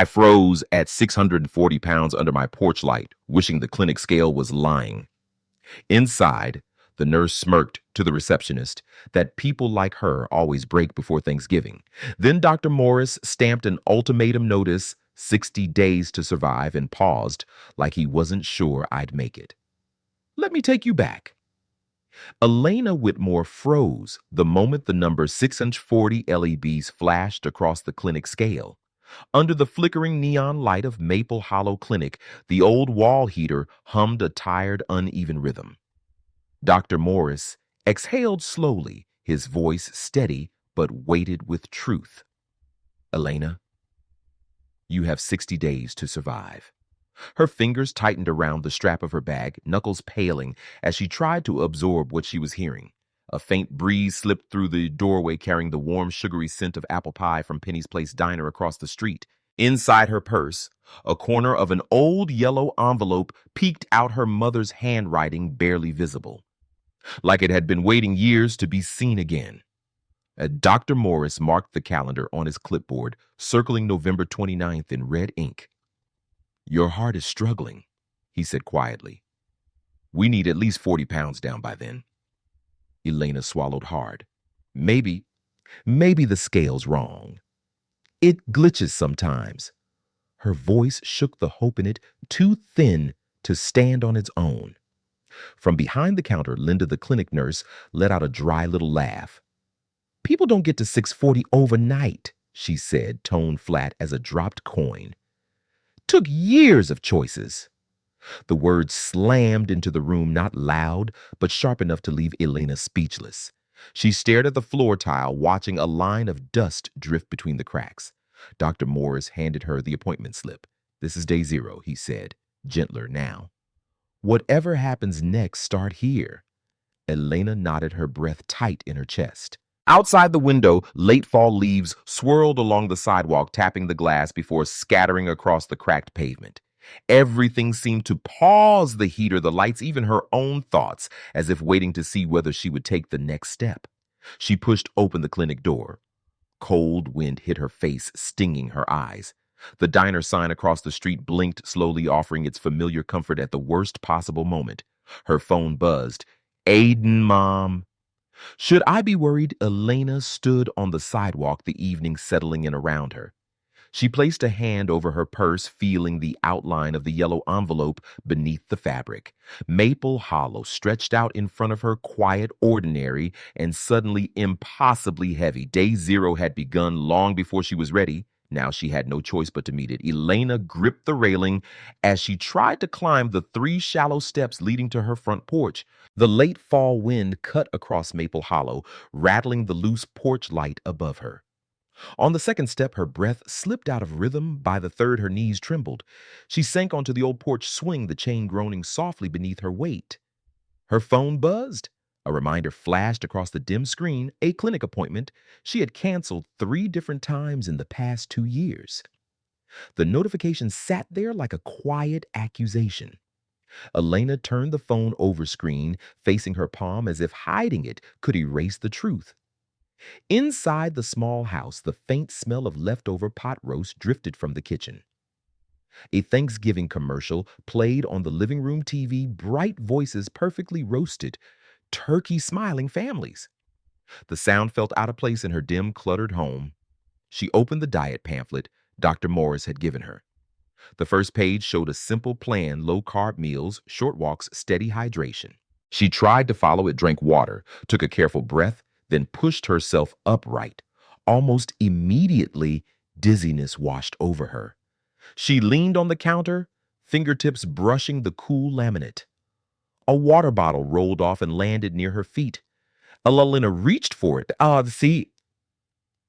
I froze at 640 pounds under my porch light, wishing the clinic scale was lying. Inside, the nurse smirked to the receptionist that people like her always break before Thanksgiving. Then Dr. Morris stamped an ultimatum notice, 60 days to survive, and paused like he wasn't sure I'd make it. Let me take you back. Elena Whitmore froze the moment the number 640 LEBs flashed across the clinic scale. Under the flickering neon light of Maple Hollow Clinic, the old wall heater hummed a tired, uneven rhythm. Dr. Morris exhaled slowly, his voice steady but weighted with truth. Elena, you have 60 days to survive. Her fingers tightened around the strap of her bag, knuckles paling as she tried to absorb what she was hearing. A faint breeze slipped through the doorway carrying the warm, sugary scent of apple pie from Penny's Place Diner across the street. Inside her purse, a corner of an old yellow envelope peeked out, her mother's handwriting barely visible, like it had been waiting years to be seen again. Dr. Morris marked the calendar on his clipboard, circling November 29th in red ink. Your heart is struggling, he said quietly. We need at least 40 pounds down by then. Elena swallowed hard. Maybe the scale's wrong. It glitches sometimes. Her voice shook, the hope in it too thin to stand on its own. From behind the counter, Linda, the clinic nurse, let out a dry little laugh. People don't get to 640 overnight, she said, tone flat as a dropped coin. Took years of choices. The words slammed into the room, not loud, but sharp enough to leave Elena speechless. She stared at the floor tile, watching a line of dust drift between the cracks. Dr. Morris handed her the appointment slip. This is day 0, he said, gentler now. Whatever happens next, start here. Elena nodded, her breath tight in her chest. Outside the window, late fall leaves swirled along the sidewalk, tapping the glass before scattering across the cracked pavement. Everything seemed to pause, the heater, the lights, even her own thoughts, as if waiting to see whether she would take the next step. She pushed open the clinic door. Cold wind hit her face, stinging her eyes. The diner sign across the street blinked slowly, offering its familiar comfort at the worst possible moment. Her phone buzzed. Aiden, Mom. Should I be worried? Elena stood on the sidewalk, the evening settling in around her. She placed a hand over her purse, feeling the outline of the yellow envelope beneath the fabric. Maple Hollow stretched out in front of her, quiet, ordinary, and suddenly impossibly heavy. Day 0 had begun long before she was ready. Now she had no choice but to meet it. Elena gripped the railing as she tried to climb the 3 shallow steps leading to her front porch. The late fall wind cut across Maple Hollow, rattling the loose porch light above her. On the second step, her breath slipped out of rhythm. By the third, her knees trembled. She sank onto the old porch swing, the chain groaning softly beneath her weight. Her phone buzzed. A reminder flashed across the dim screen, a clinic appointment she had canceled 3 different times in the past 2 years. The notification sat there like a quiet accusation. Elena turned the phone over screen, facing her palm as if hiding it could erase the truth. Inside the small house, the faint smell of leftover pot roast drifted from the kitchen. A Thanksgiving commercial played on the living room TV, bright voices perfectly roasted, turkey smiling families. The sound felt out of place in her dim, cluttered home. She opened the diet pamphlet Dr. Morris had given her. The first page showed a simple plan: low-carb meals, short walks, steady hydration. She tried to follow it, drank water, took a careful breath, then pushed herself upright. Almost immediately, dizziness washed over her. She leaned on the counter, fingertips brushing the cool laminate. A water bottle rolled off and landed near her feet. Elena reached for it.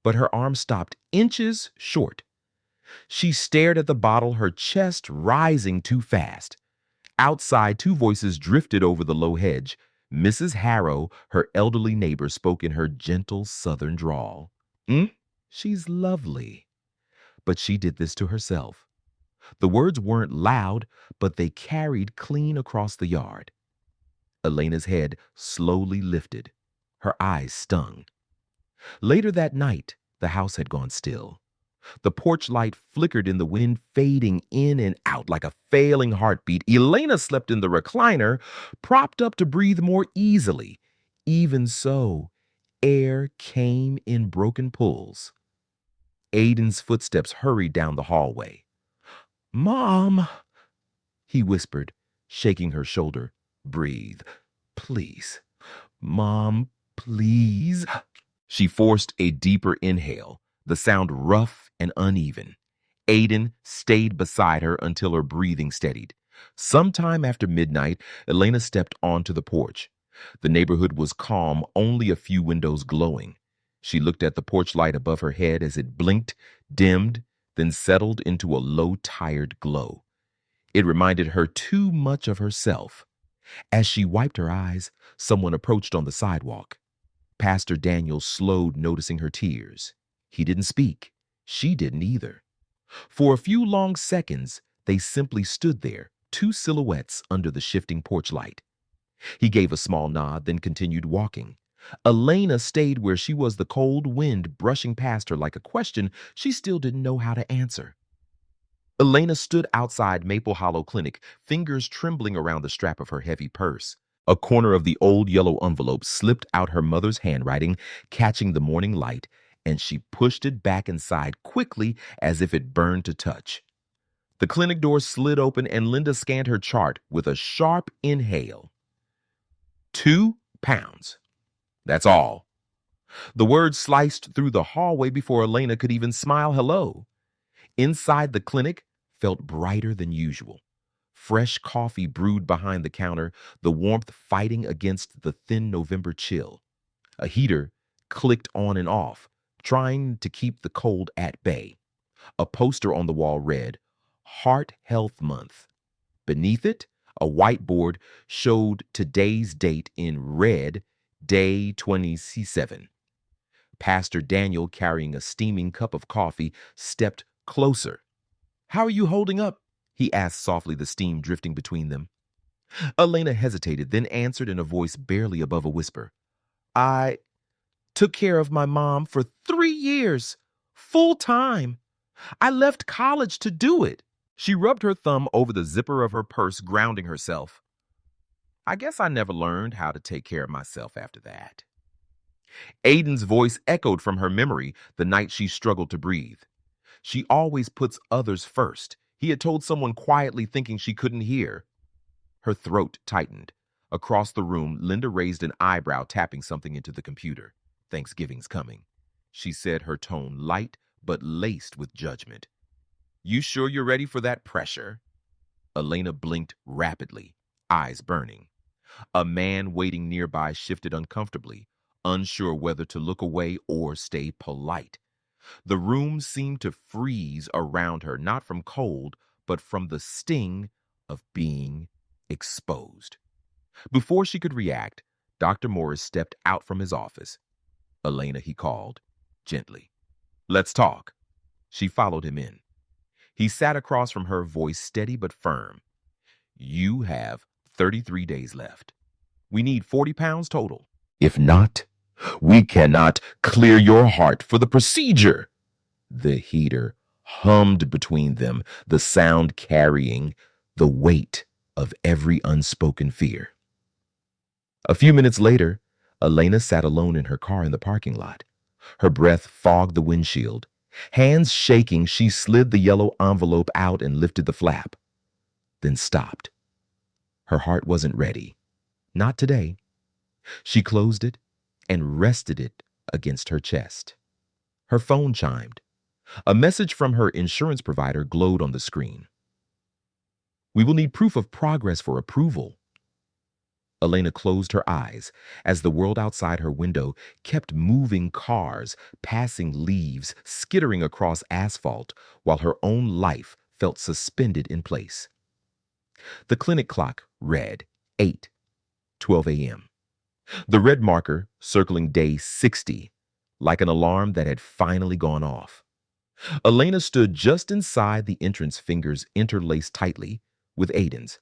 But her arm stopped inches short. She stared at the bottle, her chest rising too fast. Outside, 2 voices drifted over the low hedge. Mrs. Harrow, her elderly neighbor, spoke in her gentle southern drawl. She's lovely. But she did this to herself. The words weren't loud, but they carried clean across the yard. Elena's head slowly lifted. Her eyes stung. Later that night, the house had gone still. The porch light flickered in the wind, fading in and out like a failing heartbeat. Elena slept in the recliner, propped up to breathe more easily. Even so, air came in broken pulls. Aiden's footsteps hurried down the hallway. "Mom," he whispered, shaking her shoulder. "Breathe, please. Mom, please." She forced a deeper inhale, the sound rough and uneven. Aiden stayed beside her until her breathing steadied. Sometime after midnight, Elena stepped onto the porch. The neighborhood was calm, only a few windows glowing. She looked at the porch light above her head as it blinked, dimmed, then settled into a low, tired glow. It reminded her too much of herself. As she wiped her eyes, someone approached on the sidewalk. Pastor Daniel slowed, noticing her tears. He didn't speak. She didn't either. For a few long seconds, they simply stood there, two silhouettes under the shifting porch light. He gave a small nod, then continued walking. Elena stayed where she was, the cold wind brushing past her like a question she still didn't know how to answer. Elena stood outside Maple Hollow Clinic, fingers trembling around the strap of her heavy purse. A corner of the old yellow envelope slipped out her mother's handwriting, catching the morning light, and she pushed it back inside quickly as if it burned to touch. The clinic door slid open and Linda scanned her chart with a sharp inhale. 2 pounds. That's all. The words sliced through the hallway before Elena could even smile hello. Inside the clinic felt brighter than usual. Fresh coffee brewed behind the counter, the warmth fighting against the thin November chill. A heater clicked on and off, trying to keep the cold at bay. A poster on the wall read, "Heart Health Month." Beneath it, a whiteboard showed today's date in red, day 27. Pastor Daniel, carrying a steaming cup of coffee, stepped closer. "How are you holding up?" he asked softly, the steam drifting between them. Elena hesitated, then answered in a voice barely above a whisper. "I took care of my mom for 3 years, full time. I left college to do it." She rubbed her thumb over the zipper of her purse, grounding herself. "I guess I never learned how to take care of myself after that." Aiden's voice echoed from her memory the night she struggled to breathe. "She always puts others first," he had told someone quietly, thinking she couldn't hear. Her throat tightened. Across the room, Linda raised an eyebrow, tapping something into the computer. "Thanksgiving's coming," she said, her tone light but laced with judgment. "You sure you're ready for that pressure?" Elena blinked rapidly, eyes burning. A man waiting nearby shifted uncomfortably, unsure whether to look away or stay polite. The room seemed to freeze around her, not from cold, but from the sting of being exposed. Before she could react, Dr. Morris stepped out from his office. "Elena," he called, gently. "Let's talk." She followed him in. He sat across from her, voice steady but firm. "You have 33 days left. We need 40 pounds total. If not, we cannot clear your heart for the procedure." The heater hummed between them, the sound carrying the weight of every unspoken fear. A few minutes later, Elena sat alone in her car in the parking lot. Her breath fogged the windshield. Hands shaking, she slid the yellow envelope out and lifted the flap, then stopped. Her heart wasn't ready. Not today. She closed it and rested it against her chest. Her phone chimed. A message from her insurance provider glowed on the screen. "We will need proof of progress for approval." Elena closed her eyes as the world outside her window kept moving, cars, passing leaves, skittering across asphalt, while her own life felt suspended in place. The clinic clock read 8:12 a.m. The red marker circling day 60, like an alarm that had finally gone off. Elena stood just inside the entrance, fingers interlaced tightly with Aiden's.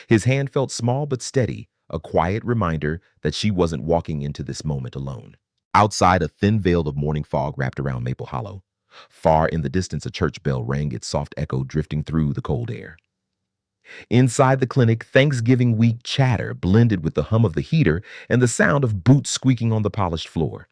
His hand felt small but steady, a quiet reminder that she wasn't walking into this moment alone. Outside, a thin veil of morning fog wrapped around Maple Hollow. Far in the distance, a church bell rang, its soft echo drifting through the cold air. Inside the clinic, Thanksgiving week chatter blended with the hum of the heater and the sound of boots squeaking on the polished floor.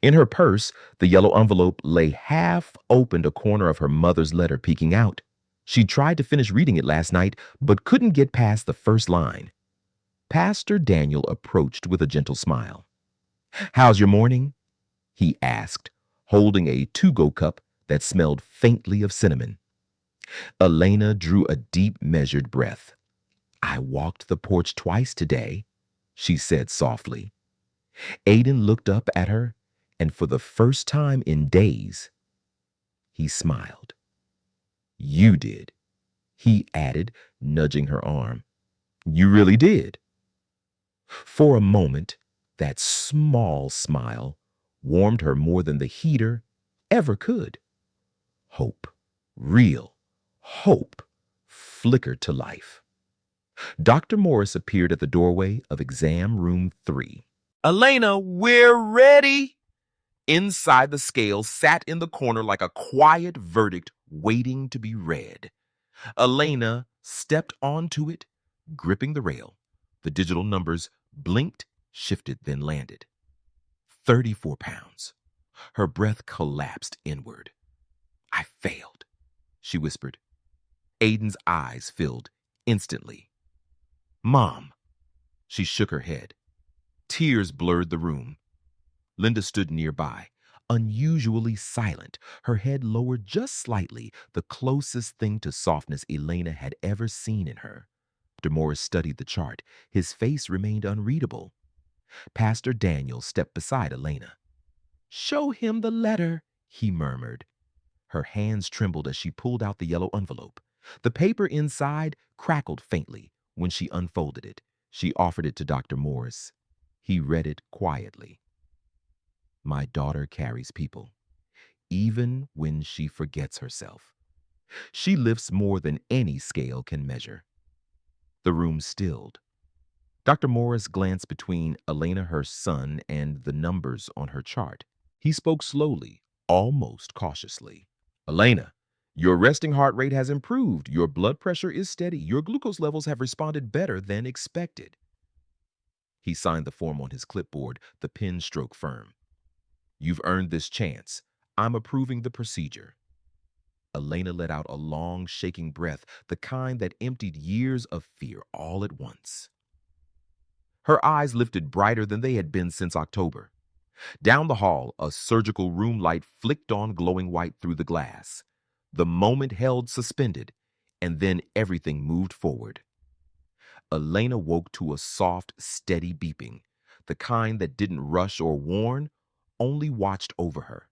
In her purse, the yellow envelope lay half opened, a corner of her mother's letter peeking out. She tried to finish reading it last night, but couldn't get past the first line. Pastor Daniel approached with a gentle smile. "How's your morning?" he asked, holding a to-go cup that smelled faintly of cinnamon. Elena drew a deep, measured breath. "I walked the porch twice today," she said softly. Aiden looked up at her, and for the first time in days, he smiled. "You did," he added, nudging her arm. "You really did." For a moment, that small smile warmed her more than the heater ever could. Hope, real hope, flickered to life. Dr. Morris appeared at the doorway of exam room 3. "Elena, we're ready." Inside, the scale sat in the corner like a quiet verdict waiting to be read. Elena stepped onto it, gripping the rail. The digital numbers blinked, shifted, then landed. 34 pounds. Her breath collapsed inward. "I failed," she whispered. Aiden's eyes filled instantly. "Mom." She shook her head. Tears blurred the room. Linda stood nearby, unusually silent, her head lowered just slightly, the closest thing to softness Elena had ever seen in her. Morris studied the chart. His face remained unreadable. Pastor Daniel stepped beside Elena. "Show him the letter," he murmured. Her hands trembled as she pulled out the yellow envelope. The paper inside crackled faintly. When she unfolded it, she offered it to Dr. Morris. He read it quietly. "My daughter carries people, even when she forgets herself. She lifts more than any scale can measure." The room stilled. Dr. Morris glanced between Elena, her son, and the numbers on her chart. He spoke slowly, almost cautiously. "Elena, your resting heart rate has improved. Your blood pressure is steady. Your glucose levels have responded better than expected." He signed the form on his clipboard, the pen stroke firm. "You've earned this chance. I'm approving the procedure." Elena let out a long, shaking breath, the kind that emptied years of fear all at once. Her eyes lifted brighter than they had been since October. Down the hall, a surgical room light flicked on, glowing white through the glass. The moment held suspended, and then everything moved forward. Elena woke to a soft, steady beeping, the kind that didn't rush or warn, only watched over her.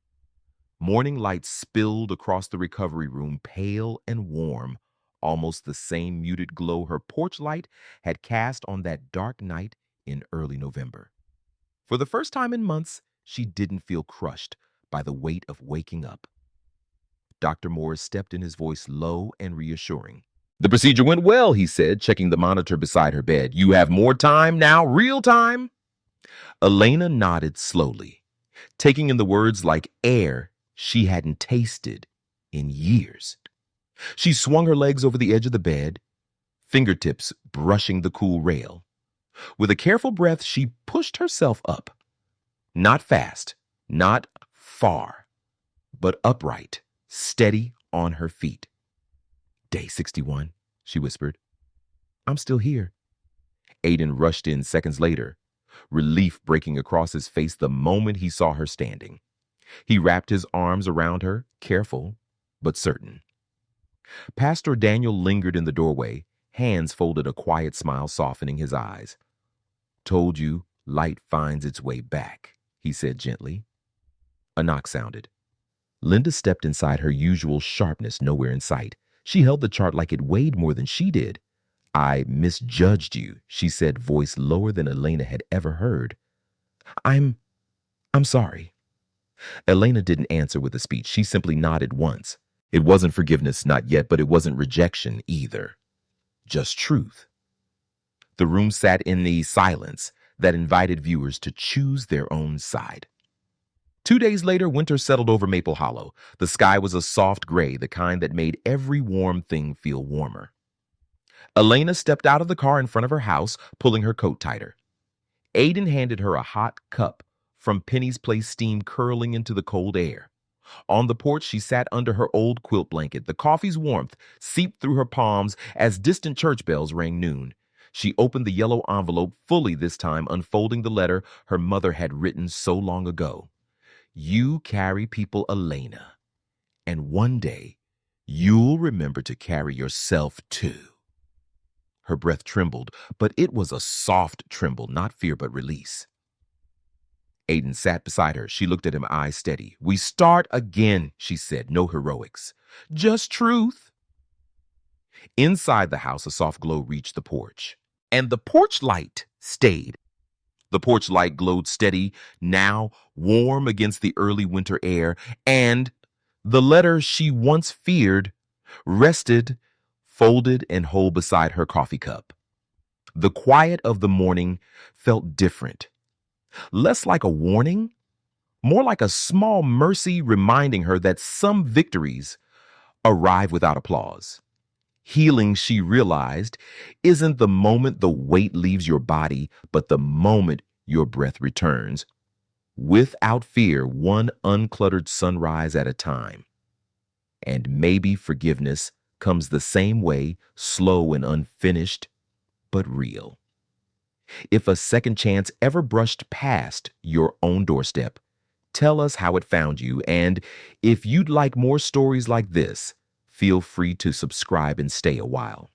Morning light spilled across the recovery room, pale and warm, almost the same muted glow her porch light had cast on that dark night in early November. For the first time in months, she didn't feel crushed by the weight of waking up. Dr. Morris stepped in, his voice low and reassuring. "The procedure went well," he said, checking the monitor beside her bed. "You have more time now, real time." Elena nodded slowly, taking in the words like air she hadn't tasted in years. She swung her legs over the edge of the bed, fingertips brushing the cool rail. With a careful breath, she pushed herself up. Not fast, not far, but upright, steady on her feet. "Day 61, she whispered. "I'm still here." Aiden rushed in seconds later, relief breaking across his face the moment he saw her standing. He wrapped his arms around her, careful but certain. Pastor Daniel lingered in the doorway, hands folded, a quiet smile softening his eyes. "Told you, light finds its way back," he said gently. A knock sounded. Linda stepped inside, her usual sharpness nowhere in sight. She held the chart like it weighed more than she did. "I misjudged you," she said, voice lower than Elena had ever heard. I'm sorry." Elena didn't answer with a speech. She simply nodded once. It wasn't forgiveness, not yet, but it wasn't rejection either. Just truth. The room sat in the silence that invited viewers to choose their own side. 2 days later, winter settled over Maple Hollow. The sky was a soft gray, the kind that made every warm thing feel warmer. Elena stepped out of the car in front of her house, pulling her coat tighter. Aiden handed her a hot cup from Penny's Place, steam curling into the cold air. On the porch, she sat under her old quilt blanket. The coffee's warmth seeped through her palms as distant church bells rang noon. She opened the yellow envelope fully this time, unfolding the letter her mother had written so long ago. You carry people, Elena, and one day you'll remember to carry yourself too. Her breath trembled, but it was a soft tremble, not fear but release. Aiden sat beside her. She looked at him, eyes steady. We start again, she said. No heroics. Just truth. Inside the house, a soft glow reached the porch. And the porch light stayed. The porch light glowed steady, now warm against the early winter air, and the letter she once feared rested, folded and whole beside her coffee cup. The quiet of the morning felt different. Less like a warning, more like a small mercy reminding her that some victories arrive without applause. Healing, she realized, isn't the moment the weight leaves your body, but the moment your breath returns. Without fear, one uncluttered sunrise at a time. And maybe forgiveness comes the same way, slow and unfinished, but real. If a second chance ever brushed past your own doorstep, tell us how it found you. And if you'd like more stories like this, feel free to subscribe and stay a while.